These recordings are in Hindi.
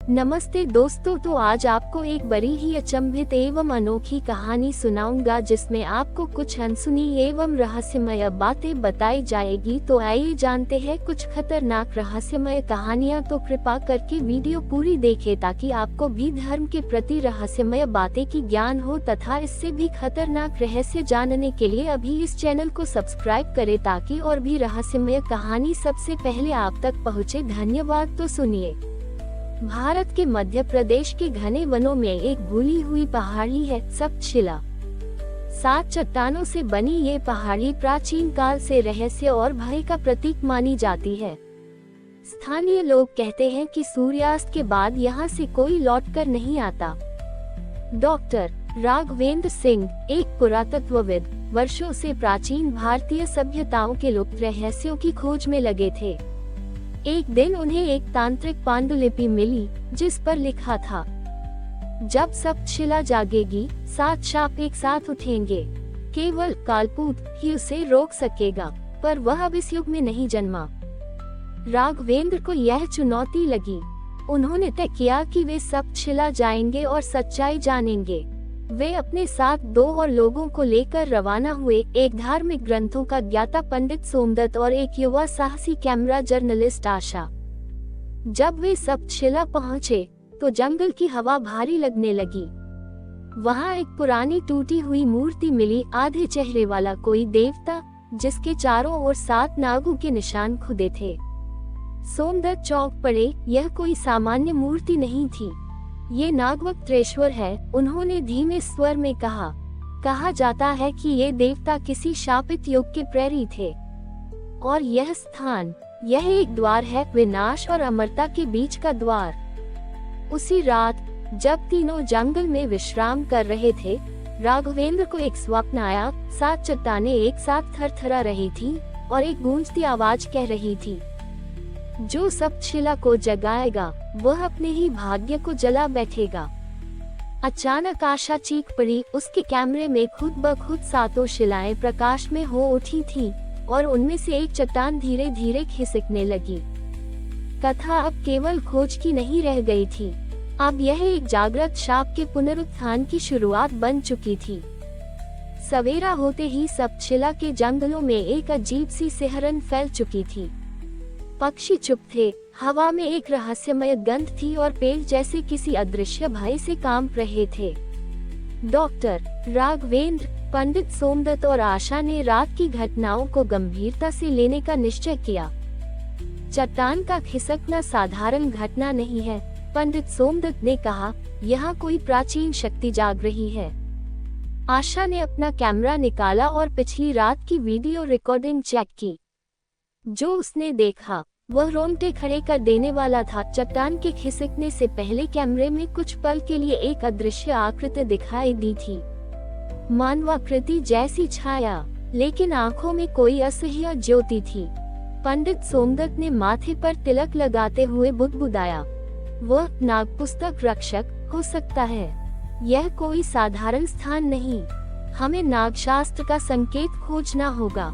नमस्ते दोस्तों, तो आज आपको एक बड़ी ही अचंभित एवं अनोखी कहानी सुनाऊंगा जिसमें आपको कुछ अनसुनी एवं रहस्यमय बातें बताई जाएगी। तो आइए जानते हैं कुछ खतरनाक रहस्यमय कहानियां। तो कृपा करके वीडियो पूरी देखें ताकि आपको भी धर्म के प्रति रहस्यमय बातें की ज्ञान हो तथा इससे भी खतरनाक रहस्य जानने के लिए अभी इस चैनल को सब्सक्राइब करें ताकि और भी रहस्यमय कहानी सबसे पहले आप तक पहुँचे। धन्यवाद। तो सुनिए। भारत के मध्य प्रदेश के घने वनों में एक भूली हुई पहाड़ी है, सप्तशिला। 7 चट्टानों से बनी ये पहाड़ी प्राचीन काल से रहस्य और भय का प्रतीक मानी जाती है। स्थानीय लोग कहते हैं कि सूर्यास्त के बाद यहाँ से कोई लौटकर नहीं आता। डॉक्टर राघवेंद्र सिंह, एक पुरातत्वविद, वर्षों से प्राचीन भारतीय सभ्यताओं के लुप्त रहस्यों की खोज में लगे थे। एक दिन उन्हें एक तांत्रिक पांडुलिपि मिली जिस पर लिखा था, जब सप्तशिला जागेगी 7 शाप एक साथ उठेंगे। केवल कालपूत ही उसे रोक सकेगा, पर वह अब इस युग में नहीं जन्मा। राघवेंद्र को यह चुनौती लगी। उन्होंने तय किया कि वे सप्तशिला जाएंगे और सच्चाई जानेंगे। वे अपने साथ 2 और लोगों को लेकर रवाना हुए, एक धार्मिक ग्रंथों का ज्ञाता पंडित सोमदत्त और एक युवा साहसी कैमरा जर्नलिस्ट आशा। जब वे सप्तशिला पहुंचे तो जंगल की हवा भारी लगने लगी। वहां एक पुरानी टूटी हुई मूर्ति मिली, आधे चेहरे वाला कोई देवता जिसके चारों ओर 7 नागों के निशान खुदे थे। सोमदत्त चौंक पड़े। यह कोई सामान्य मूर्ति नहीं थी, ये नागवक्त्रेश्वर है। उन्होंने धीमे स्वर में कहा जाता है कि ये देवता किसी शापित युग के प्रेरी थे और यह स्थान, यह एक द्वार है, विनाश और अमरता के बीच का द्वार। उसी रात जब तीनों जंगल में विश्राम कर रहे थे, राघवेंद्र को एक स्वप्न आया। 7 चट्टानें एक साथ थरथरा रही थी और एक गूंजती आवाज कह रही थी, जो सप्तशिला को जगाएगा वह अपने ही भाग्य को जला बैठेगा। अचानक आशा चीख पड़ी। उसके कैमरे में खुद ब खुद 7 शिलाएं प्रकाश में हो उठी थी और उनमें से एक चट्टान धीरे धीरे खिसकने लगी। कथा अब केवल खोज की नहीं रह गई थी, अब यह एक जागृत शाप के पुनरुत्थान की शुरुआत बन चुकी थी। सवेरा होते ही सप्तशिला के जंगलों में एक अजीब सी सिहरन फैल चुकी थी। पक्षी चुप थे, हवा में एक रहस्यमय गंध थी और पेड़ जैसे किसी अदृश्य भय से कांप रहे थे। डॉक्टर राघवेंद्र, पंडित सोमदत्त और आशा ने रात की घटनाओं को गंभीरता से लेने का निश्चय किया। चट्टान का खिसकना साधारण घटना नहीं है, पंडित सोमदत्त ने कहा, यहाँ कोई प्राचीन शक्ति जाग रही है। आशा ने अपना कैमरा निकाला और पिछली रात की वीडियो रिकॉर्डिंग चेक की। जो उसने देखा वह रोंगटे खड़े कर देने वाला था। चट्टान के खिसकने से पहले कैमरे में कुछ पल के लिए एक अदृश्य आकृति दिखाई दी थी, मानवाकृति जैसी छाया, लेकिन आंखों में कोई असह्य ज्योति थी। पंडित सोमदत्त ने माथे पर तिलक लगाते हुए बुदबुदाया, वह नागपुस्तक रक्षक हो सकता है। यह कोई साधारण स्थान नहीं, हमें नागशास्त्र का संकेत खोजना होगा।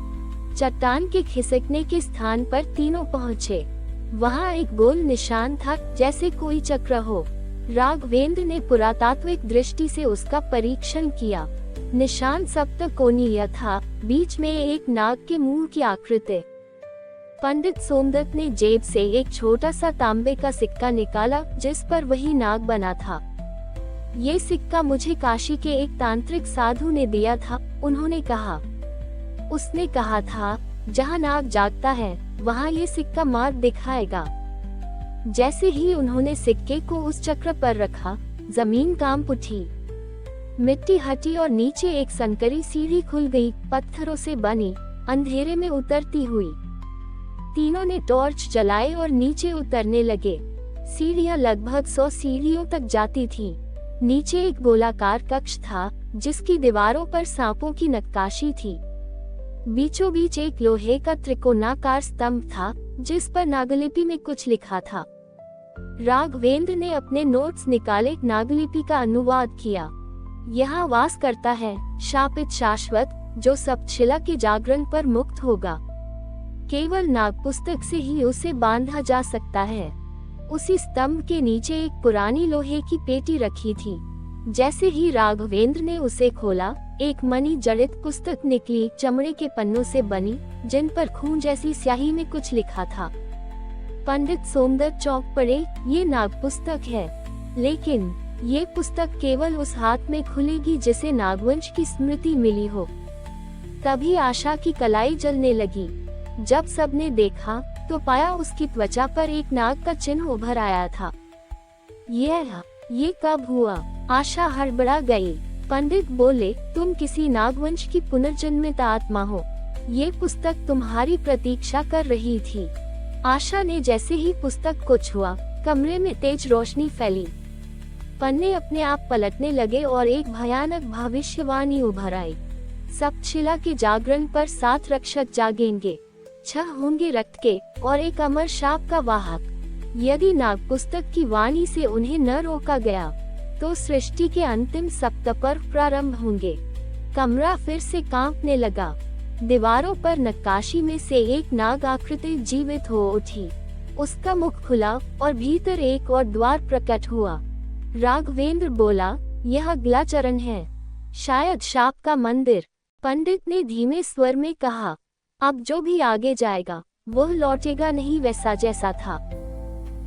चट्टान के खिसकने के स्थान पर तीनों पहुँचे। वहाँ एक गोल निशान था, जैसे कोई चक्र हो। राघवेंद्र ने पुरातात्विक दृष्टि से उसका परीक्षण किया। निशान सप्तकोणीय था, बीच में एक नाग के मुंह की आकृति। पंडित सोमदत्त ने जेब से एक छोटा सा तांबे का सिक्का निकाला जिस पर वही नाग बना था। ये सिक्का मुझे काशी के एक तांत्रिक साधु ने दिया था, उन्होंने कहा। उसने कहा था, जहाँ नाग जागता है वहाँ ये सिक्का मार्ग दिखाएगा। जैसे ही उन्होंने सिक्के को उस चक्र पर रखा, जमीन कांप उठी, मिट्टी हटी और नीचे एक संकरी सीढ़ी खुल गई, पत्थरों से बनी, अंधेरे में उतरती हुई। तीनों ने टॉर्च जलाए और नीचे उतरने लगे। सीढ़ियां लगभग 100 सीढ़ियों तक जाती थीं। नीचे एक गोलाकार कक्ष था जिसकी दीवारों पर सांपों की नक्काशी थी। बीचों बीच एक लोहे का त्रिकोणाकार स्तंभ था जिस पर नागलिपि में कुछ लिखा था। राघवेंद्र ने अपने नोट्स निकाले, नागलिपि का अनुवाद किया। यहाँ वास करता है शापित शाश्वत, जो सप्तशिला के जागरण पर मुक्त होगा। केवल नागपुस्तक से ही उसे बांधा जा सकता है। उसी स्तंभ के नीचे एक पुरानी लोहे की पेटी रखी थी। जैसे ही राघवेंद्र ने उसे खोला, एक मणि जड़ित पुस्तक निकली, चमड़े के पन्नों से बनी, जिन पर खून जैसी स्याही में कुछ लिखा था। पंडित सोमदत्त चौंक पड़े। ये नाग पुस्तक है, लेकिन ये पुस्तक केवल उस हाथ में खुलेगी जिसे नागवंश की स्मृति मिली हो। तभी आशा की कलाई जलने लगी। जब सबने देखा तो पाया उसकी त्वचा पर एक नाग का चिन्ह उभर आया था। ये कब हुआ? आशा हड़बड़ा गई। पंडित बोले, तुम किसी नागवंश की पुनर्जन्मित आत्मा हो। ये पुस्तक तुम्हारी प्रतीक्षा कर रही थी। आशा ने जैसे ही पुस्तक को छुआ, कमरे में तेज रोशनी फैली। पन्ने अपने आप पलटने लगे और एक भयानक भविष्यवाणी उभर आई। सप्तशिला के जागरण पर 7 रक्षक जागेंगे, 6 होंगे रक्त के और एक अमर शाप का वाहक। यदि नाग पुस्तक की वाणी से उन्हें न रोका गया तो सृष्टि के अंतिम सप्तपर्व प्रारंभ होंगे। कमरा फिर से कांपने लगा। दीवारों पर नक्काशी में से एक नाग आकृति जीवित हो उठी। उसका मुख खुला और भीतर एक और द्वार प्रकट हुआ। राघवेंद्र बोला, यह अगला चरण है, शायद शाप का मंदिर। पंडित ने धीमे स्वर में कहा, अब जो भी आगे जाएगा वह लौटेगा नहीं वैसा जैसा था।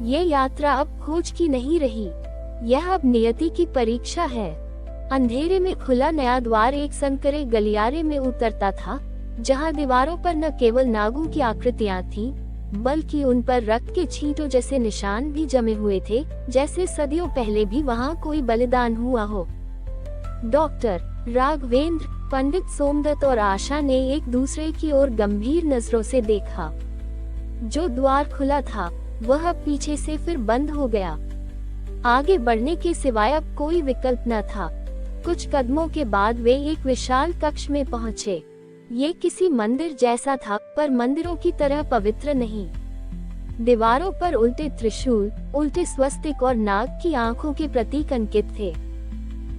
ये यात्रा अब खोज की नहीं रही, यह अब नियति की परीक्षा है। अंधेरे में खुला नया द्वार एक संकरे गलियारे में उतरता था, जहाँ दीवारों पर न केवल नागों की आकृतियाँ थीं, बल्कि उन पर रक्त के छींटों जैसे निशान भी जमे हुए थे, जैसे सदियों पहले भी वहाँ कोई बलिदान हुआ हो। डॉक्टर राघवेंद्र, पंडित सोमदत्त और आशा ने एक दूसरे की ओर गंभीर नजरों से देखा। जो द्वार खुला था वह अब पीछे से फिर बंद हो गया। आगे बढ़ने के सिवाय अब कोई विकल्प न था। कुछ कदमों के बाद वे एक विशाल कक्ष में पहुंचे। ये किसी मंदिर जैसा था, पर मंदिरों की तरह पवित्र नहीं। दीवारों पर उल्टे त्रिशूल, उल्टे स्वस्तिक और नाग की आंखों के प्रतीक अंकित थे।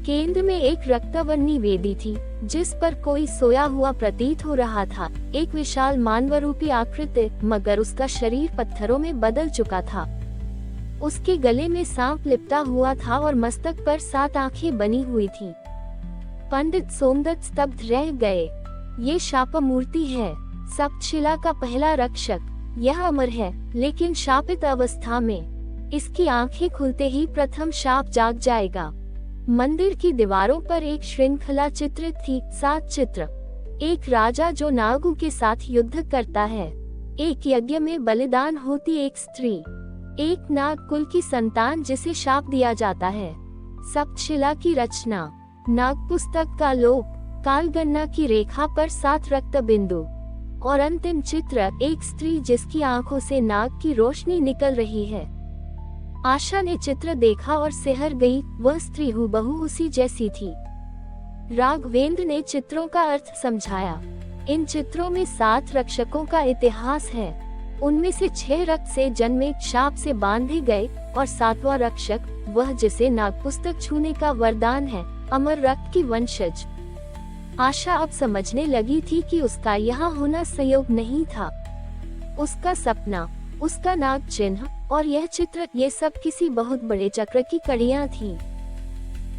केंद्र में एक रक्तवर्णी वेदी थी, जिस पर कोई सोया हुआ प्रतीत हो रहा था। एक विशाल मानवरूपी आकृति, मगर उसका शरीर पत्थरों में बदल चुका था। उसके गले में सांप लिपटा हुआ था और मस्तक पर 7 आंखें बनी हुई थीं। पंडित सोमदत्त स्तब्ध रह गए। ये शाप मूर्ति है, सप्तशिला का पहला रक्षक। यह अमर है, लेकिन शापित अवस्था में। इसकी आंखें खुलते ही प्रथम शाप जाग जाएगा। मंदिर की दीवारों पर एक श्रृंखला चित्रित थी, 7 चित्र। एक राजा जो नागों के साथ युद्ध करता है, एक यज्ञ में बलिदान होती एक स्त्री, एक नाग कुल की संतान जिसे शाप दिया जाता है। सप्तशिला की रचना, नाग पुस्तक का लोप, कालगणना की रेखा पर 7 रक्त बिंदु, और अंतिम चित्र एक स्त्री जिसकी आंखों से नाग की रोशनी निकल रही है। आशा ने चित्र देखा और सिहर गई। वह स्त्री हूबहू उसी जैसी थी। राघवेंद्र ने चित्रों का अर्थ समझाया। इन चित्रों में 7 रक्षकों का इतिहास है। उनमें से 6 रक्त से जन्मे शाप से बांधे गए, और 7वां रक्षक वह जिसे नागपुस्तक छूने का वरदान है, अमर रक्त की वंशज। आशा अब समझने लगी थी कि उसका यहाँ होना संयोग नहीं था। उसका सपना, उसका नाग चिन्ह और यह चित्र, ये सब किसी बहुत बड़े चक्र की कड़ियां थीं।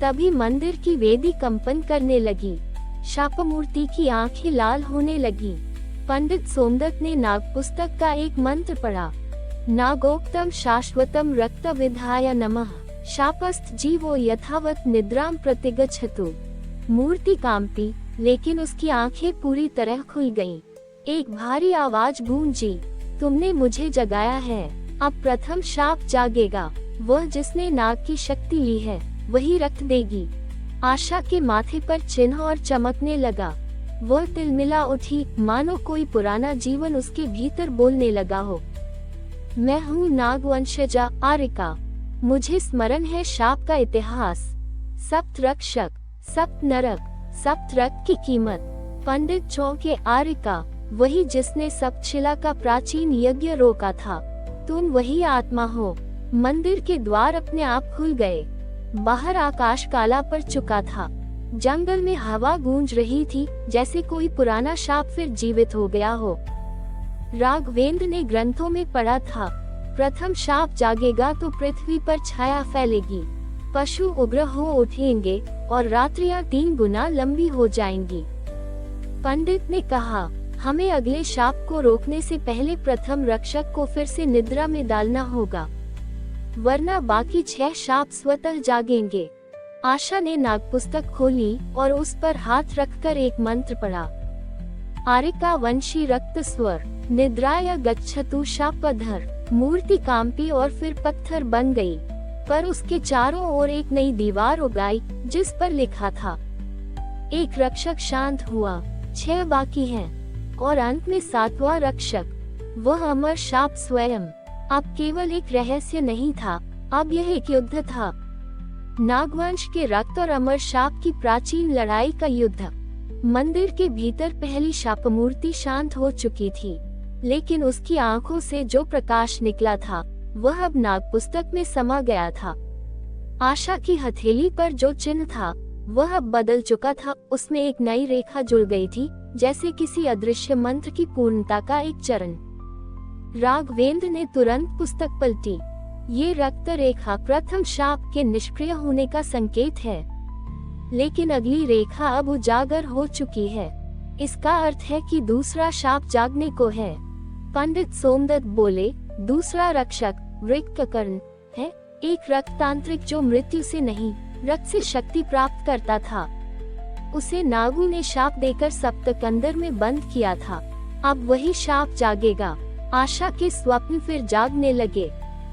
तभी मंदिर की वेदी कंपन करने लगी। शापमूर्ति की आंखें लाल होने लगी। पंडित सोमदत्त ने नाग पुस्तक का एक मंत्र पढ़ा, नागोक्तम शाश्वतम रक्त विधाय नमः, शापस्थ जीवो यथावत निद्राम प्रतिगच्छतु। मूर्ति कांपी, लेकिन उसकी आंखें पूरी तरह खुल गईं। एक भारी आवाज गूंजी, तुमने मुझे जगाया है। अब प्रथम शाप जागेगा। वह जिसने नाग की शक्ति ली है, वही रक्त देगी। आशा के माथे पर चिन्ह और चमकने लगा। वह तिलमिला उठी, मानो कोई पुराना जीवन उसके भीतर बोलने लगा हो। मैं हूँ नागवंशजा आरिका। मुझे स्मरण है शाप का इतिहास। सप्त रक्षक, सप्त नरक, सप्त रक्त की कीमत। पंडित चौके आरिका, वही जिसने सप्तशिला का प्राचीन यज्ञ रोका था। तुम वही आत्मा हो। मंदिर के द्वार अपने आप खुल गए। बाहर आकाश काला पड़ चुका था। जंगल में हवा गूंज रही थी, जैसे कोई पुराना शाप फिर जीवित हो गया हो। राघवेंद्र ने ग्रंथों में पढ़ा था, प्रथम शाप जागेगा तो पृथ्वी पर छाया फैलेगी, पशु उग्र हो उठेंगे और रात्रियां 3 गुना लंबी हो जाएंगी। पंडित ने कहा, हमें अगले शाप को रोकने से पहले प्रथम रक्षक को फिर से निद्रा में डालना होगा, वरना बाकी 6 शाप स्वतः जागेंगे। आशा ने नागपुस्तक खोली और उस पर हाथ रखकर एक मंत्र पढ़ा। आरिका वंशी रक्त स्वर निद्राय गच्छतु शापधर। मूर्ति कांपी और फिर पत्थर बन गई, पर उसके चारों ओर एक नई दीवार उगाई जिस पर लिखा था, एक रक्षक शांत हुआ, 6 बाकी हैं, और अंत में 7वां रक्षक, वह अमर शाप स्वयं। अब केवल एक रहस्य नहीं था, अब यह एक युद्ध था, नागवंश के रक्त और अमर शाप की प्राचीन लड़ाई का युद्ध। मंदिर के भीतर पहली शाप मूर्ति शांत हो चुकी थी, लेकिन उसकी आंखों से जो प्रकाश निकला था वह अब नागपुस्तक में समा गया था। आशा की हथेली पर जो चिन्ह था वह अब बदल चुका था, उसमें एक नई रेखा जुड़ गई थी, जैसे किसी अदृश्य मंत्र की पूर्णता का एक चरण। राघवेंद्र ने तुरंत पुस्तक पलटी। ये रक्त रेखा प्रथम शाप के निष्क्रिय होने का संकेत है, लेकिन अगली रेखा अब उजागर हो चुकी है। इसका अर्थ है कि दूसरा शाप जागने को है। पंडित सोमदत्त बोले, दूसरा रक्षक वृक्ककर्ण है, एक रक्ततांत्रिक जो मृत्यु से नहीं, रक्त से शक्ति प्राप्त करता था। उसे नागू ने शाप देकर सप्तकंदर में बंद किया था। अब वही शाप जागेगा। आशा के स्वप्न फिर जागने लगे।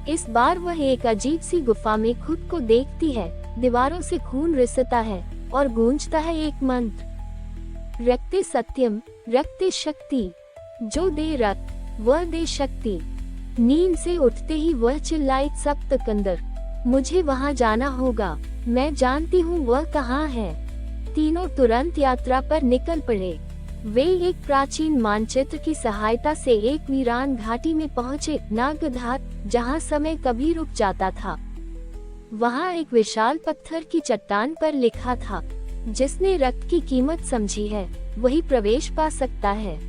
इस बार वह एक अजीब सी गुफा में खुद को देखती है। दीवारों से खून रिसता है और गूंजता है एक मंत्र, रक्ते सत्यम रक्ते शक्ति। जो दे रक्त वह दे शक्ति। नींद से उठते ही वह चिल्लाई, सप्तकंदर, मुझे वहाँ जाना होगा, मैं जानती हूँ वह कहाँ है। तीनों तुरंत यात्रा पर निकल पड़े। वे एक प्राचीन मानचित्र की सहायता से एक वीरान घाटी में पहुँचे, नागधार, जहाँ समय कभी रुक जाता था। वहाँ एक विशाल पत्थर की चट्टान पर लिखा था, जिसने रक्त की कीमत समझी है वही प्रवेश पा सकता है।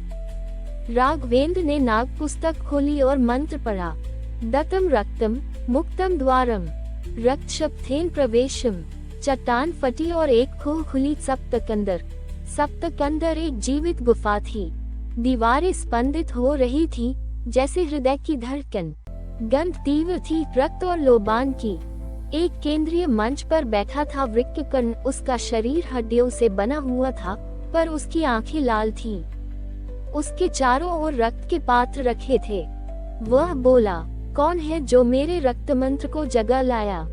राघवेंद्र ने नाग पुस्तक खोली और मंत्र पढ़ा, दत्तम रक्तम मुक्तम द्वारम रक्त शब्थेन प्रवेशम। चट्टान फटी और एक खोह खुली। सप्तकंदर एक जीवित गुफा थी। दीवारें स्पंदित हो रही थी जैसे हृदय की धड़कन। गंध तीव्र थी, रक्त और लोबान की। एक केंद्रीय मंच पर बैठा था वृक्ककर्ण। उसका शरीर हड्डियों से बना हुआ था, पर उसकी आंखें लाल थीं। उसके चारों ओर रक्त के पात्र रखे थे। वह बोला, कौन है जो मेरे रक्त मंत्र को जगा लाया?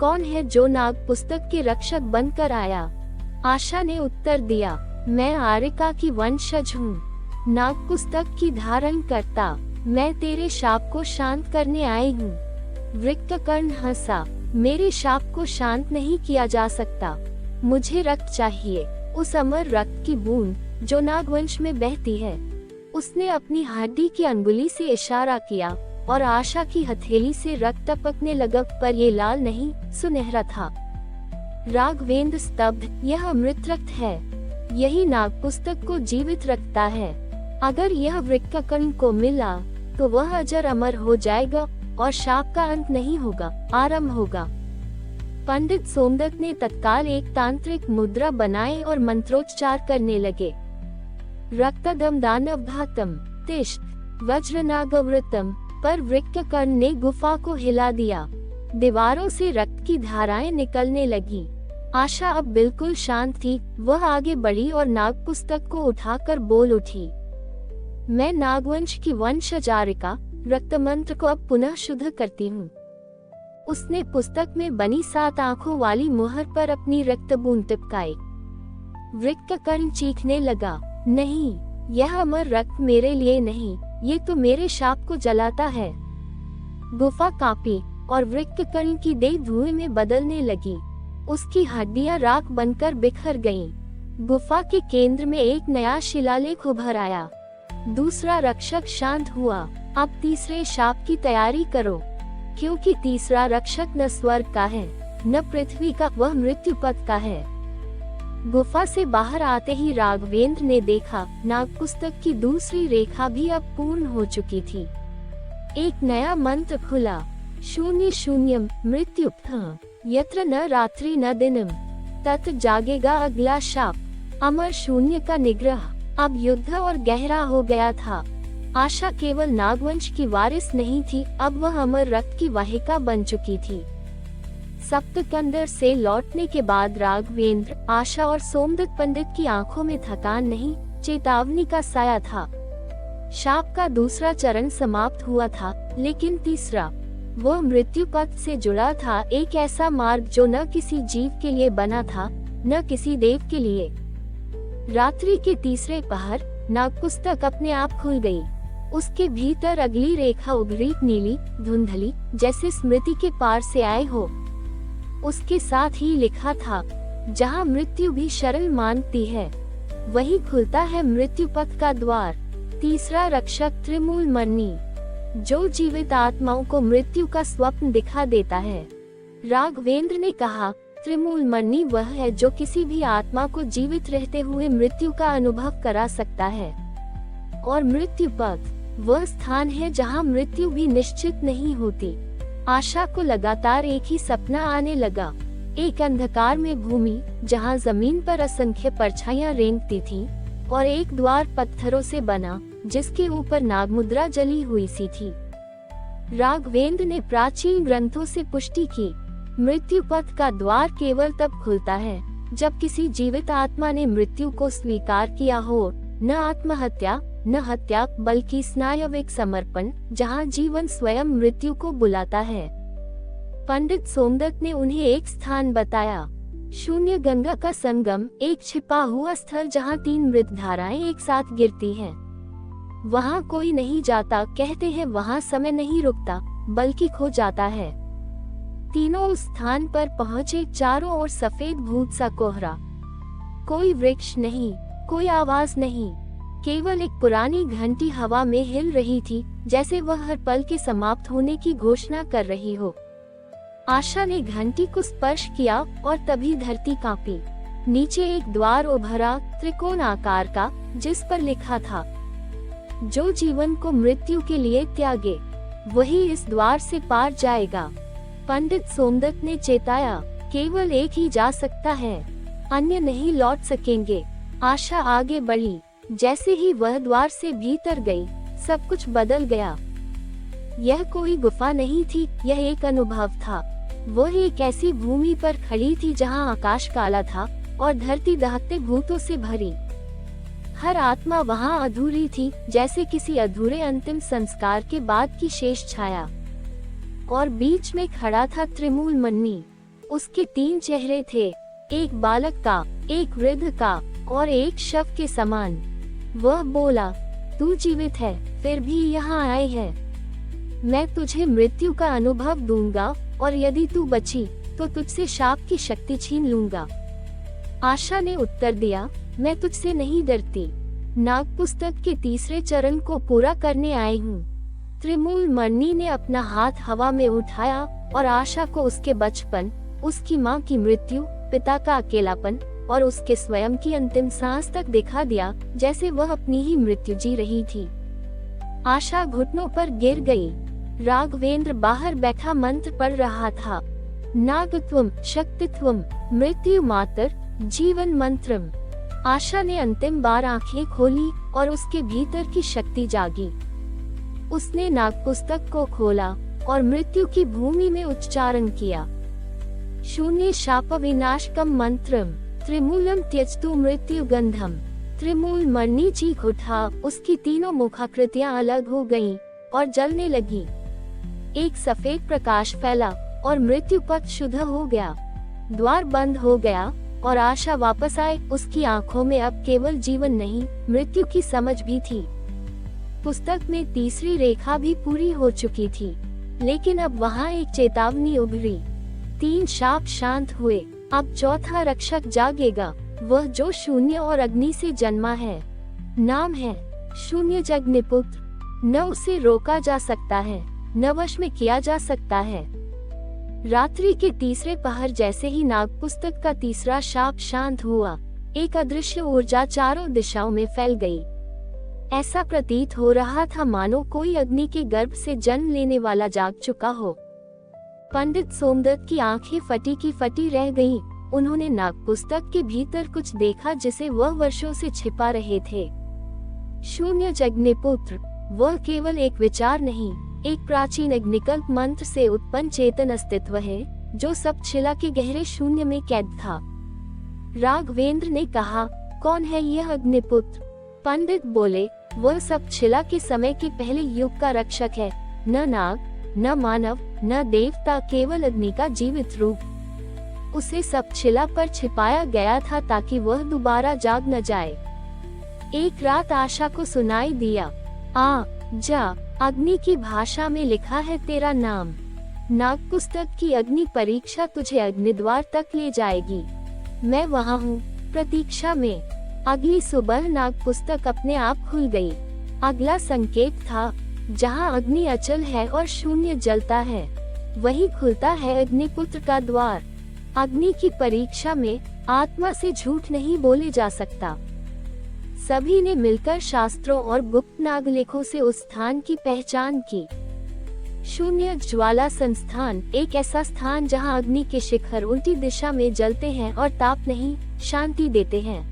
कौन है जो नाग पुस्तक के रक्षक बनकर आया? आशा ने उत्तर दिया, मैं आरिका की वंशज हूँ, नाग पुस्तक की धारण करता। मैं तेरे शाप को शांत करने आई हूँ। वृक्ककर्ण हंसा, मेरे शाप को शांत नहीं किया जा सकता। मुझे रक्त चाहिए, उस अमर रक्त की बूंद जो नागवंश में बहती है। उसने अपनी हड्डी की अंगुली से इशारा किया और आशा की हथेली से रक्त टपकने लगा, पर ये लाल नहीं, सुनहरा था। राघवेंद्र स्तब्ध, यह अमृत रक्त है। यही नाग पुस्तक को जीवित रखता है। अगर यह वृक्ककर्ण को मिला तो वह अजर अमर हो जाएगा और शाप का अंत नहीं होगा, आरंभ होगा। पंडित सोमदत्त ने तत्काल एक तांत्रिक मुद्रा बनाए और मंत्रोच्चार करने लगे। रक्तदम दानव घातम तिष्ठ वज्रनागवृतम। पर वृक्ककर्ण ने गुफा को हिला दिया। दीवारों से रक्त की धाराएं निकलने लगी। आशा अब बिल्कुल शांत थी। वह आगे बढ़ी और नाग पुस्तक को उठाकर बोल उठी, मैं नागवंश की वंशज आरिका रक्त मंत्र को अब पुनः शुद्ध करती हूँ। उसने पुस्तक में बनी 7 आंखों वाली मुहर पर अपनी रक्त बूंद टिपकाई। वृक्ककर्ण चीखने लगा, नहीं, यह अमर रक्त मेरे लिए नहीं, ये तो मेरे शाप को जलाता है। गुफा कांपी और वृक्ककर्ण की देह धुएं में बदलने लगी। उसकी हड्डियां राख बनकर बिखर गईं। गुफा के केंद्र में एक नया शिलालेख उभर आया। दूसरा रक्षक शांत हुआ। अब तीसरे शाप की तैयारी करो, क्योंकि तीसरा रक्षक न स्वर्ग का है न पृथ्वी का, वह मृत्यु पथ का है। गुफा से बाहर आते ही राघवेंद्र ने देखा, नाग पुस्तक की दूसरी रेखा भी अब पूर्ण हो चुकी थी। एक नया मंत्र खुला। शून्य शून्यम मृत्यु यत्र न रात्रि न दिनम तत् जागेगा अगला शाप। अमर शून्य का निग्रह अब युद्ध और गहरा हो गया था। आशा केवल नागवंश की वारिस नहीं थी, अब वह अमर रक्त की वाहिका बन चुकी थी। सप्तकंदर से लौटने के बाद राघवेंद्र, आशा और सोमदत्त पंडित की आंखों में थकान नहीं, चेतावनी का साया था। शाप का दूसरा चरण समाप्त हुआ था, लेकिन तीसरा, वह मृत्यु पथ से जुड़ा था, एक ऐसा मार्ग जो न किसी जीव के लिए बना था, न किसी देव के लिए। रात्रि के तीसरे पहर नागपुस्तक अपने आप खुल गई। उसके भीतर अगली रेखा उभरी, नीली, धुंधली, जैसे स्मृति के पार से आए हो। उसके साथ ही लिखा था, जहाँ मृत्यु भी शरण मानती है, वही खुलता है मृत्यु पथ का द्वार। तीसरा रक्षक त्रिमूल मणि, जो जीवित आत्माओं को मृत्यु का स्वप्न दिखा देता है। राघवेंद्र ने कहा, त्रिमूल मणि वह है जो किसी भी आत्मा को जीवित रहते हुए मृत्यु का अनुभव करा सकता है। और मृत्यु पथ वह स्थान है जहाँ मृत्यु भी निश्चित नहीं होती। आशा को लगातार एक ही सपना आने लगा, एक अंधकार में भूमि जहाँ जमीन पर असंख्य परछाइयां रेंगती थीं, और एक द्वार पत्थरों से बना जिसके ऊपर नागमुद्रा जली हुई सी थी। राघवेंद्र ने प्राचीन ग्रंथों से पुष्टि की, मृत्यु पथ का द्वार केवल तब खुलता है जब किसी जीवित आत्मा ने मृत्यु को स्वीकार किया हो, न आत्महत्या न हत्या, बल्कि स्नायविक समर्पण, जहाँ जीवन स्वयं मृत्यु को बुलाता है। पंडित सोमदत्त ने उन्हें एक स्थान बताया, शून्य गंगा का संगम, एक छिपा हुआ स्थल जहाँ 3 मृत धाराएं एक साथ गिरती हैं। वहाँ कोई नहीं जाता, कहते हैं वहाँ समय नहीं रुकता बल्कि खो जाता है। तीनों उस स्थान पर पहुँचे, चारों ओर सफेद भूत सा कोहरा, कोई वृक्ष नहीं, कोई आवाज नहीं, केवल एक पुरानी घंटी हवा में हिल रही थी, जैसे वह हर पल के समाप्त होने की घोषणा कर रही हो। आशा ने घंटी को स्पर्श किया और तभी धरती कांपी। नीचे एक द्वार उभरा, त्रिकोण आकार का, जिस पर लिखा था, जो जीवन को मृत्यु के लिए त्यागे वही इस द्वार से पार जाएगा। पंडित सोमदत्त ने चेताया, केवल एक ही जा सकता है, अन्य नहीं लौट सकेंगे। आशा आगे बढ़ी। जैसे ही वह द्वार से भीतर गई, सब कुछ बदल गया। यह कोई गुफा नहीं थी, यह एक अनुभव था। वह एक ऐसी भूमि पर खड़ी थी जहां आकाश काला था और धरती दहकते भूतों से भरी। हर आत्मा वहां अधूरी थी, जैसे किसी अधूरे अंतिम संस्कार के बाद की शेष छाया। और बीच में खड़ा था त्रिमूल मणि। उसके 3 चेहरे थे, एक बालक का, एक वृद्ध का और एक शव के समान। वह बोला, तू जीवित है, फिर भी यहाँ आए है। मैं तुझे मृत्यु का अनुभव दूंगा, और यदि तू बची तो तुझसे शाप की शक्ति छीन लूंगा। आशा ने उत्तर दिया, मैं तुझसे नहीं डरती, नागपुस्तक के तीसरे चरण को पूरा करने आई हूँ। त्रिमूल मणि ने अपना हाथ हवा में उठाया और आशा को उसके बचपन, उसकी माँ की मृत्यु, पिता का अकेलापन और उसके स्वयं की अंतिम सांस तक दिखा दिया, जैसे वह अपनी ही मृत्यु जी रही थी। आशा घुटनों पर गिर गई। राघवेंद्र बाहर बैठा मंत्र पढ़ रहा था, नागत्वम शक्तित्वम मृत्यु मातर जीवन मंत्रम। आशा ने अंतिम बार आंखें खोली और उसके भीतर की शक्ति जागी। उसने नागपुस्तक को खोला और मृत्यु की भूमि में उच्चारण किया, शून्य शाप विनाशकम मंत्रम त्रिमूलम त्यजतु मृत्यु गंधम। त्रिमूल मणि चीख उठा, उसकी 3 मुखाकृतियां अलग हो गईं और जलने लगी। एक सफेद प्रकाश फैला और मृत्यु पथ शुद्ध हो गया। द्वार बंद हो गया और आशा वापस आए। उसकी आंखों में अब केवल जीवन नहीं, मृत्यु की समझ भी थी। पुस्तक में तीसरी रेखा भी पूरी हो चुकी थी, लेकिन अब वहाँ एक चेतावनी उभरी। 3 शाप शांत हुए। अब चौथा रक्षक जागेगा, वह जो शून्य और अग्नि से जन्मा है। नाम है शून्य जग्निपुत्र। न उसे रोका जा सकता है, न वश में किया जा सकता है। रात्रि के तीसरे पहर जैसे ही नागपुस्तक का तीसरा शाप शांत हुआ, एक अदृश्य ऊर्जा चारों दिशाओं में फैल गई। ऐसा प्रतीत हो रहा था मानो कोई अग्नि के गर्भ से जन्म लेने वाला जाग चुका हो। पंडित सोमदत्त की आंखें फटी की फटी रह गईं। उन्होंने नागपुस्तक के भीतर कुछ देखा जिसे वह वर्षों से छिपा रहे थे। शून्य अग्निपुत्र, वह केवल एक विचार नहीं, एक प्राचीन अग्निकल्प मंत्र से उत्पन्न चेतन अस्तित्व है जो सब शिला के गहरे शून्य में कैद था। राघवेंद्र ने कहा, कौन है यह अग्निपुत्र? पंडित बोले, वह सब शिला के समय के पहले युग का रक्षक है। न नाग, न मानव, न देवता, केवल अग्नि का जीवित रूप। उसे सब शिला पर छिपाया गया था ताकि वह दोबारा जाग न जाए। एक रात आशा को सुनाई दिया, आ जा, अग्नि की भाषा में लिखा है तेरा नाम। नागपुस्तक की अग्नि परीक्षा तुझे अग्निद्वार तक ले जाएगी। मैं वहाँ हूँ, प्रतीक्षा में। अगली सुबह नागपुस्तक अपने आप खुल गई। अगला संकेत था, जहाँ अग्नि अचल है और शून्य जलता है, वही खुलता है अग्निपुत्र का द्वार। अग्नि की परीक्षा में आत्मा से झूठ नहीं बोले जा सकता। सभी ने मिलकर शास्त्रों और गुप्त नागलेखों से उस स्थान की पहचान की। शून्य ज्वाला संस्थान, एक ऐसा स्थान जहां अग्नि के शिखर उल्टी दिशा में जलते हैं और ताप नहीं, शांति देते हैं।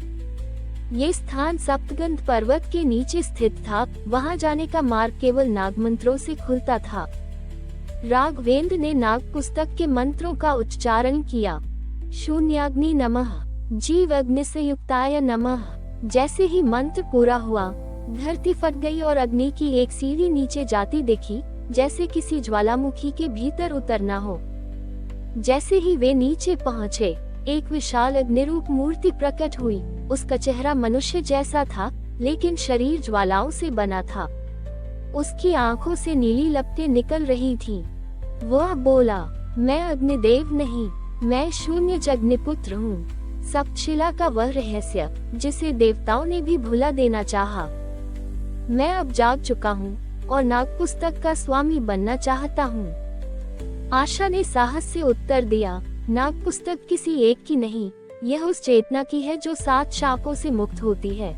ये स्थान सप्तगंध पर्वत के नीचे स्थित था। वहां जाने का मार्ग केवल नाग मंत्रों से खुलता था। राघवेंद्र ने नाग पुस्तक के मंत्रों का उच्चारण किया। शून्याग्नि नमः, जीव अग्नि से युक्ताय नमः। जैसे ही मंत्र पूरा हुआ, धरती फट गई और अग्नि की एक सीढ़ी नीचे जाती दिखी, जैसे किसी ज्वालामुखी के भीतर उतरना हो। जैसे ही वे नीचे पहुँचे, एक विशाल अग्निरूप मूर्ति प्रकट हुई। उसका चेहरा मनुष्य जैसा था, लेकिन शरीर ज्वालाओं से बना था। उसकी आंखों से नीली लपटें निकल रही थीं। वह बोला, मैं अग्निदेव नहीं, मैं शून्य अग्निपुत्र हूँ। सप्तशिला का वह रहस्य जिसे देवताओं ने भी भुला देना चाहा। मैं अब जाग चुका हूँ और नागपुस्तक का स्वामी बनना चाहता हूँ। आशा ने साहस से उत्तर दिया, नागपुस्तक किसी एक की नहीं, यह उस चेतना की है जो 7 शापों से मुक्त होती है।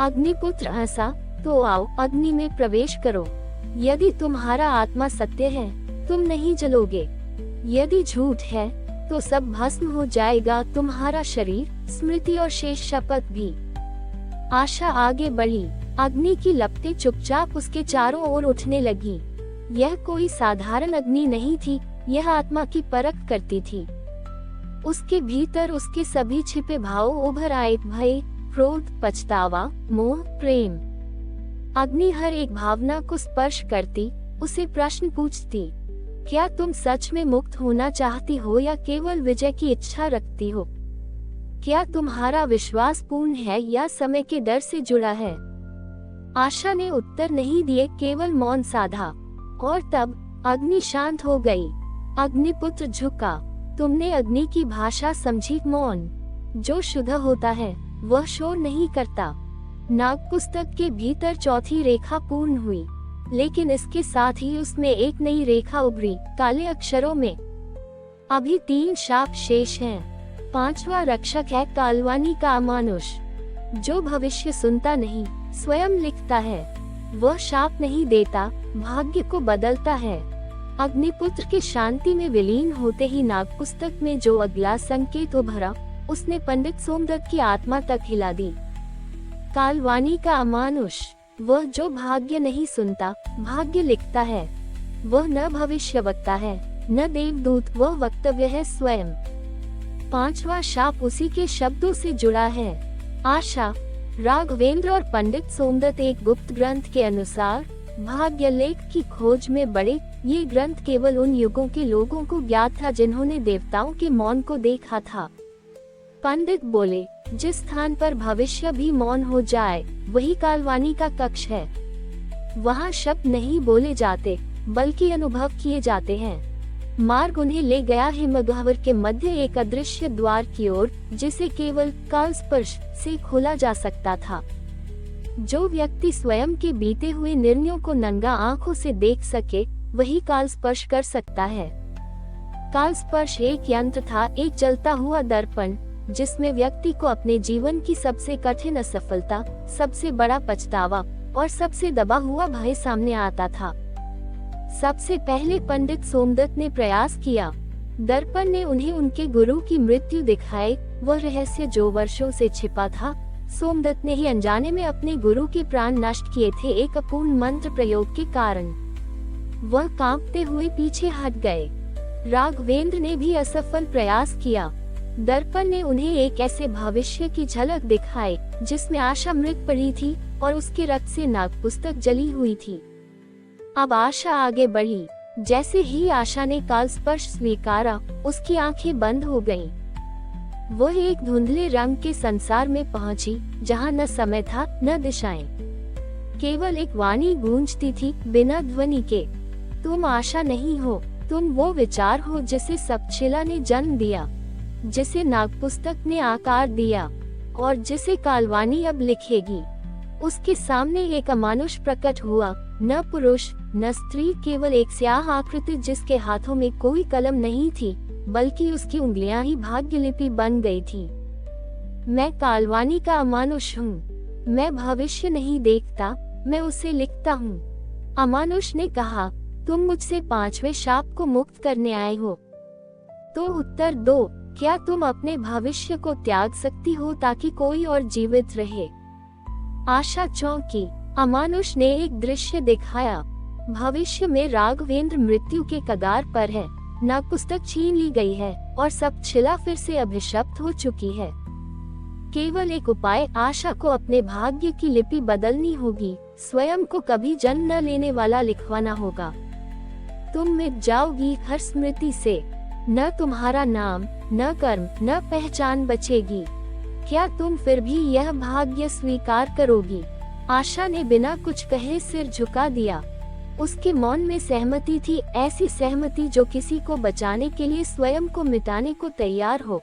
अग्निपुत्र ऐसा, तो आओ अग्नि में प्रवेश करो। यदि तुम्हारा आत्मा सत्य है, तुम नहीं जलोगे। यदि झूठ है, तो सब भस्म हो जाएगा, तुम्हारा शरीर, स्मृति और शेष शपथ भी। आशा आगे बढ़ी। अग्नि की लपटें चुपचाप उसके चारों ओर उठने लगी। यह कोई साधारण अग्नि नहीं थी, यह आत्मा की परख करती थी। उसके भीतर उसके सभी छिपे भाव उभर आए, भय, क्रोध, पछतावा, मोह, प्रेम। अग्नि हर एक भावना को स्पर्श करती, उसे प्रश्न पूछती, क्या तुम सच में मुक्त होना चाहती हो या केवल विजय की इच्छा रखती हो? क्या तुम्हारा विश्वास पूर्ण है या समय के डर से जुड़ा है? आशा ने उत्तर नहीं दिए, केवल मौन साधा। और तब अग्नि शांत हो गई। अग्निपुत्र झुका। तुमने अग्नि की भाषा समझी? मौन। जो शुद्ध होता है वह शोर नहीं करता। नागपुस्तक के भीतर चौथी रेखा पूर्ण हुई, लेकिन इसके साथ ही उसमें एक नई रेखा उभरी, काले अक्षरों में। अभी 3 शाप शेष हैं। 5वां रक्षक है कालवानी का अमानुष, जो भविष्य सुनता नहीं, स्वयं लिखता है। वह शाप नहीं देता, भाग्य को बदलता है। अग्निपुत्र के शांति में विलीन होते ही नागपुस्तक में जो अगला संकेत उभरा, उसने पंडित सोमदत्त की आत्मा तक हिला दी। कालवानी का अमानुष, वह जो भाग्य नहीं सुनता, भाग्य लिखता है। वह न भविष्य वक्ता है, न देवदूत, वह वक्तव्य है स्वयं। 5वां शाप उसी के शब्दों से जुड़ा है। आशा, राघवेंद्र और पंडित सोमदत्त एक गुप्त ग्रंथ के अनुसार भाग्य लेख की खोज में बड़े। ये ग्रंथ केवल उन युगों के लोगों को ज्ञात था जिन्होंने देवताओं के मौन को देखा था। पंडित बोले, जिस स्थान पर भविष्य भी मौन हो जाए, वही कालवानी का कक्ष है। वहाँ शब्द नहीं बोले जाते, बल्कि अनुभव किए जाते हैं। मार्ग उन्हें ले गया हिमगह्वर के मध्य एक अदृश्य द्वार की ओर, जिसे केवल काल स्पर्श से खोला जा सकता था। जो व्यक्ति स्वयं के बीते हुए निर्णयों को नंगा आंखों से देख सके, वही काल स्पर्श कर सकता है। काल स्पर्श एक यंत्र था, एक जलता हुआ दर्पण, जिसमें व्यक्ति को अपने जीवन की सबसे कठिन असफलता, सबसे बड़ा पछतावा और सबसे दबा हुआ भय सामने आता था। सबसे पहले पंडित सोमदत्त ने प्रयास किया। दर्पण ने उन्हें उनके गुरु की मृत्यु दिखाई, वह रहस्य जो वर्षों से छिपा था। सोमदत्त ने ही अनजाने में अपने गुरु के प्राण नष्ट किए थे, एक अपूर्ण मंत्र प्रयोग के कारण। वह कांपते हुए पीछे हट गए। राघवेंद्र ने भी असफल प्रयास किया। दर्पण ने उन्हें एक ऐसे भविष्य की झलक दिखाई जिसमें आशा मृत पड़ी थी और उसके रक्त से नागपुस्तक जली हुई थी। अब आशा आगे बढ़ी। जैसे ही आशा ने काल स्पर्श स्वीकारा, उसकी आंखें बंद हो गईं। वह एक धुंधले रंग के संसार में पहुंची, जहां न समय था न दिशाएं। केवल एक वाणी गूंजती थी बिना ध्वनि के। तुम आशा नहीं हो, तुम वो विचार हो जिसे सप्तशिला ने जन्म दिया, जिसे नागपुस्तक ने आकार दिया और जिसे कालवानी अब लिखेगी। उसके सामने एक अमानुष प्रकट हुआ, न पुरुष न स्त्री, केवल एक स्याह आकृति जिसके हाथों में कोई कलम नहीं थी, बल्कि उसकी उंगलियां ही भाग्यलिपि बन गई थी। मैं कालवानी का अमानुष हूँ। मैं भविष्य नहीं देखता, मैं उसे लिखता हूँ। अमानुष ने कहा, तुम मुझसे 5वें शाप को मुक्त करने आए हो, तो उत्तर दो, क्या तुम अपने भविष्य को त्याग सकती हो ताकि कोई और जीवित रहे? आशा चौंकी। अमानुष ने एक दृश्य दिखाया। भविष्य में राघवेंद्र मृत्यु के कगार पर है, नागपुस्तक छीन ली गई है और सप्तशिला फिर से अभिशप्त हो चुकी है। केवल एक उपाय, आशा को अपने भाग्य की लिपि बदलनी होगी, स्वयं को कभी जन्म न लेने वाला लिखवाना होगा। तुम मिट जाओगी हर स्मृति से, न तुम्हारा नाम न कर्म न पहचान बचेगी। क्या तुम फिर भी यह भाग्य स्वीकार करोगी? आशा ने बिना कुछ कहे सिर झुका दिया। उसके मौन में सहमति थी, ऐसी सहमति जो किसी को बचाने के लिए स्वयं को मिटाने को तैयार हो।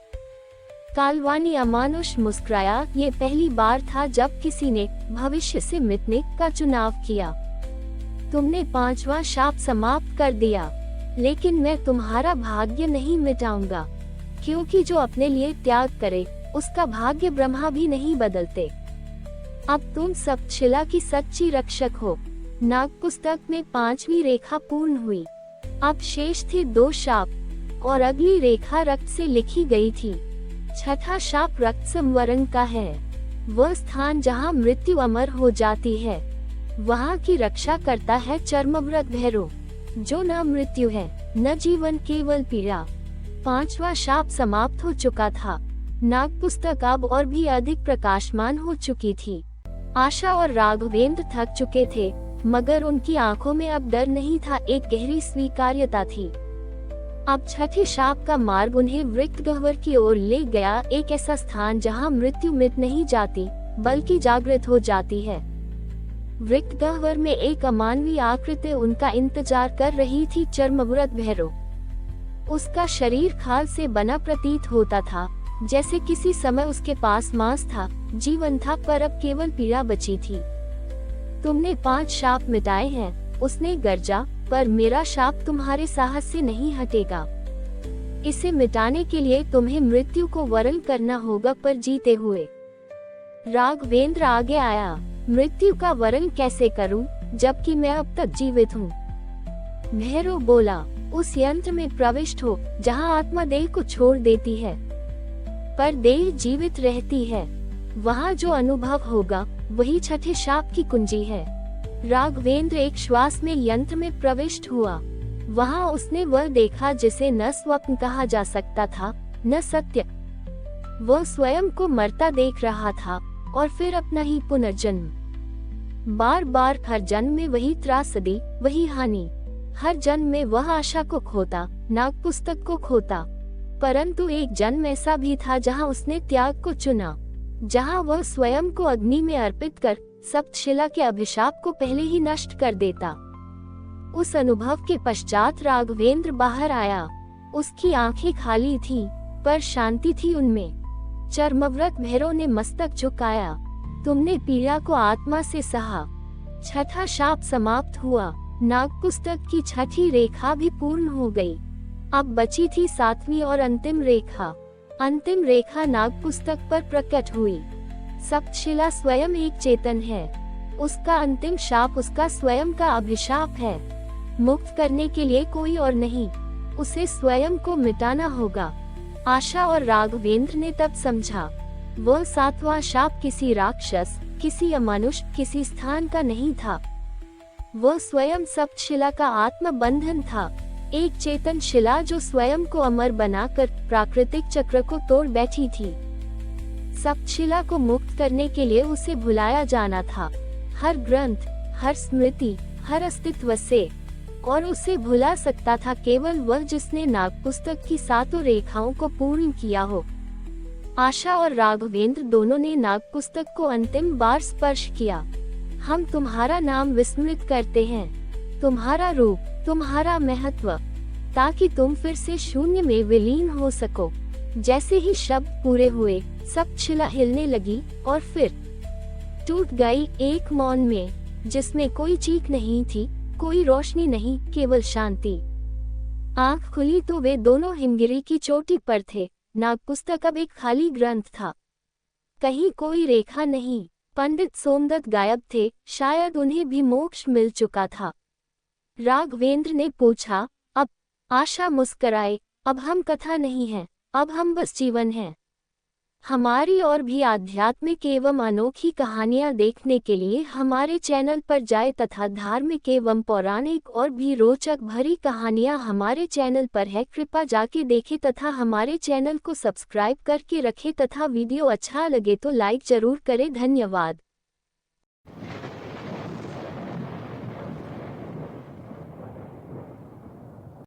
कालवानी अमानुष मुस्कुराया। ये पहली बार था जब किसी ने भविष्य से मिटने का चुनाव किया। तुमने 5वां शाप समाप्त कर दिया, लेकिन मैं तुम्हारा भाग्य नहीं मिटाऊंगा, क्योंकि जो अपने लिए त्याग करे उसका भाग्य ब्रह्मा भी नहीं बदलते। अब तुम सप्तशिला की सच्ची रक्षक हो। नागपुस्तक में 5वीं रेखा पूर्ण हुई। अब शेष थे 2 शाप और अगली रेखा रक्त से लिखी गई थी। 6ठा शाप रक्त संवरण का है, वह स्थान जहां मृत्यु अमर हो जाती है। वहां की रक्षा करता है चर्मव्रत भैरव, जो न मृत्यु है न जीवन, केवल पीड़ा। 5वां शाप समाप्त हो चुका था। नागपुस्तक अब और भी अधिक प्रकाशमान हो चुकी थी। आशा और राघवेंद्र थक चुके थे, मगर उनकी आंखों में अब डर नहीं था, एक गहरी स्वीकार्यता थी। अब 6ठे शाप का मार्ग उन्हें वृक्क गह्वर की ओर ले गया, एक ऐसा स्थान जहां मृत्यु मिट नहीं जाती बल्कि जागृत हो जाती है। वृक्क गह्वर में एक अमानवीय आकृति उनका इंतजार कर रही थी, चर्मव्रत भैरव। उसका शरीर खाल से बना प्रतीत होता था, जैसे किसी समय उसके पास मांस था, जीवन था, पर अब केवल पीड़ा बची थी। तुमने 5 शाप मिटाए हैं, उसने गर्जा, पर मेरा शाप तुम्हारे साहस से नहीं हटेगा। इसे मिटाने के लिए तुम्हें मृत्यु को वरण करना होगा, पर जीते हुए। राघवेंद्र आगे आया। मृत्यु का वरण कैसे करूं, जबकि मैं अब तक जीवित हूँ? भैरव बोला, उस यंत्र में प्रविष्ट हो जहां आत्मा देह को छोड़ देती है, पर देह जीवित रहती है। वहां जो अनुभव होगा वही 6ठे शाप की कुंजी है। राघवेंद्र एक श्वास में यंत्र में प्रविष्ट हुआ। वहां उसने वह देखा जिसे न स्वप्न कहा जा सकता था न सत्य। वह स्वयं को मरता देख रहा था और फिर अपना ही पुनर्जन्म। बार बार हर जन्म में वही त्रासदी, वही हानि। हर जन्म में वह आशा को खोता, नागपुस्तक को खोता। परंतु एक जन्म ऐसा भी था जहां उसने त्याग को चुना, जहां वह स्वयं को अग्नि में अर्पित कर सप्तशिला के अभिशाप को पहले ही नष्ट कर देता। उस अनुभव के पश्चात राघवेंद्र बाहर आया। उसकी आंखें खाली थीं, पर शांति थी उनमें। चर्मव्रत भैरव ने मस्तक झुकाया। तुमने पीड़ा को आत्मा से सहा। 6ठा शाप समाप्त हुआ। नागपुस्तक की 6ठी रेखा भी पूर्ण हो गई। अब बची थी 7वीं और अंतिम रेखा। अंतिम रेखा नाग पुस्तक पर प्रकट हुई। सप्तशिला स्वयं एक चेतन है। उसका अंतिम शाप उसका स्वयं का अभिशाप है। मुक्त करने के लिए कोई और नहीं, उसे स्वयं को मिटाना होगा। आशा और राघवेंद्र ने तब समझा, वह 7वां शाप किसी राक्षस, किसी अमानुष, किसी स्थान का नहीं था। वह स्वयं सप्तशिला का आत्म बंधन था, एक चेतन शिला जो स्वयं को अमर बनाकर प्राकृतिक चक्र को तोड़ बैठी थी। सप्तशिला को मुक्त करने के लिए उसे भुलाया जाना था, हर ग्रंथ, हर स्मृति, हर अस्तित्व से, और उसे भुला सकता था केवल वह जिसने नाग पुस्तक की 7 रेखाओं को पूर्ण किया हो। आशा और राघवेंद्र दोनों ने नाग पुस्तक को अंतिम बार स्पर्श किया। हम तुम्हारा नाम विस्मृत करते हैं, तुम्हारा रूप, तुम्हारा महत्व, ताकि तुम फिर से शून्य में विलीन हो सको। जैसे ही शब्द पूरे हुए, सप्तशिला हिलने लगी और फिर टूट गई एक मौन में, जिसमें कोई चीख नहीं थी, कोई रोशनी नहीं, केवल शांति। आंख खुली तो वे दोनों हिमगिरी की चोटी पर थे। नाग पुस्तक अब एक खाली ग्रंथ था, कहीं कोई रेखा नहीं। पंडित सोमदत्त गायब थे, शायद उन्हें भी मोक्ष मिल चुका था। राघवेंद्र ने पूछा, अब? आशा मुस्कराए, अब हम कथा नहीं हैं, अब हम बस जीवन हैं। हमारी और भी आध्यात्मिक एवं अनोखी कहानियां देखने के लिए हमारे चैनल पर जाएं तथा धार्मिक एवं पौराणिक और भी रोचक भरी कहानियां हमारे चैनल पर है। कृपया जाके देखें तथा हमारे चैनल को सब्सक्राइब करके रखें तथा वीडियो अच्छा लगे तो लाइक जरूर करें। धन्यवाद।